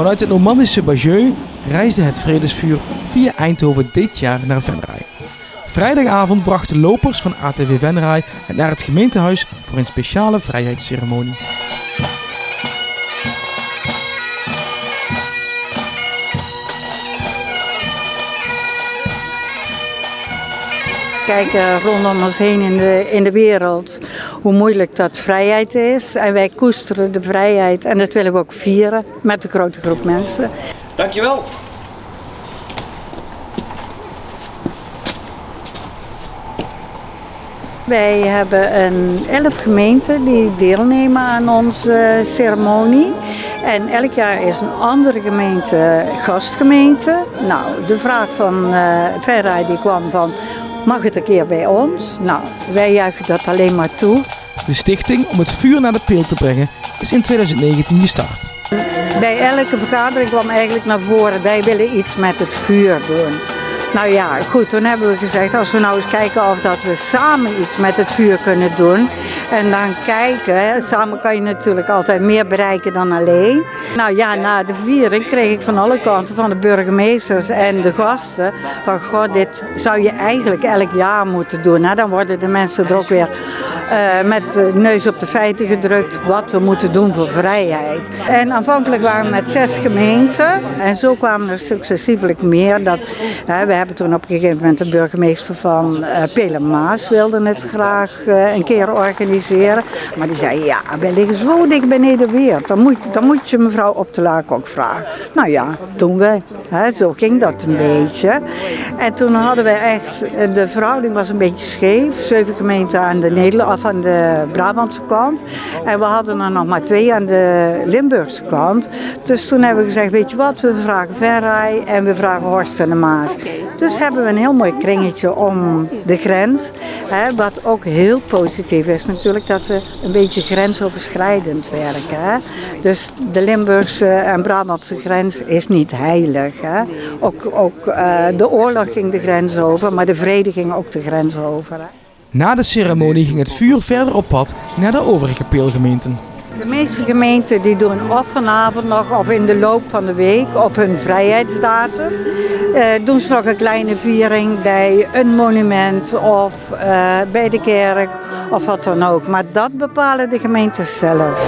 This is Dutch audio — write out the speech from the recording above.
Vanuit het Normandische Bayeux reisde het Vredesvuur via Eindhoven dit jaar naar Venray. Vrijdagavond brachten lopers van ATV Venray het naar het gemeentehuis voor een speciale vrijheidsceremonie. Kijken rondom ons heen in de wereld hoe moeilijk dat vrijheid is. En wij koesteren de vrijheid en dat willen we ook vieren met een grote groep mensen. Dankjewel. Wij hebben 11 gemeenten die deelnemen aan onze ceremonie. En elk jaar is een andere gemeente gastgemeente. Nou, de vraag van Venray die kwam van, mag het een keer bij ons? Nou, wij juichen dat alleen maar toe. De stichting om het vuur naar de peel te brengen is in 2019 gestart. Bij elke vergadering kwam eigenlijk naar voren, wij willen iets met het vuur doen. Nou ja, goed, toen hebben we gezegd, als we nou eens kijken of dat we samen iets met het vuur kunnen doen. En dan kijken, hè, samen kan je natuurlijk altijd meer bereiken dan alleen. Nou ja, na de viering kreeg ik van alle kanten, van de burgemeesters en de gasten, van goh, dit zou je eigenlijk elk jaar moeten doen. Hè. Dan worden de mensen er ook weer met de neus op de feiten gedrukt wat we moeten doen voor vrijheid. En aanvankelijk waren we met 6 gemeenten en zo kwamen er successievelijk meer. We hebben toen op een gegeven moment de burgemeester van Pelen-Maas wilde het graag een keer organiseren. Maar die zei, ja, wij liggen zo dicht bij Nederweert. Dan moet je mevrouw Op de Laak ook vragen. Nou ja, doen we. Zo ging dat een beetje. En toen hadden wij echt, de verhouding was een beetje scheef. 7 gemeenten aan de Brabantse kant. En we hadden er nog maar 2 aan de Limburgse kant. Dus toen hebben we gezegd, weet je wat, we vragen Venray en we vragen Horst en de Maas. Dus hebben we een heel mooi kringetje om de grens. Wat ook heel positief is natuurlijk, dat we een beetje grensoverschrijdend werken. Dus de Limburgse en Brabantse grens is niet heilig. Ook de oorlog ging de grens over, maar de vrede ging ook de grens over. Na de ceremonie ging het vuur verder op pad naar de overige peelgemeenten. De meeste gemeenten die doen of vanavond nog of in de loop van de week op hun vrijheidsdatum. Doen ze nog een kleine viering bij een monument of bij de kerk of wat dan ook. Maar dat bepalen de gemeenten zelf.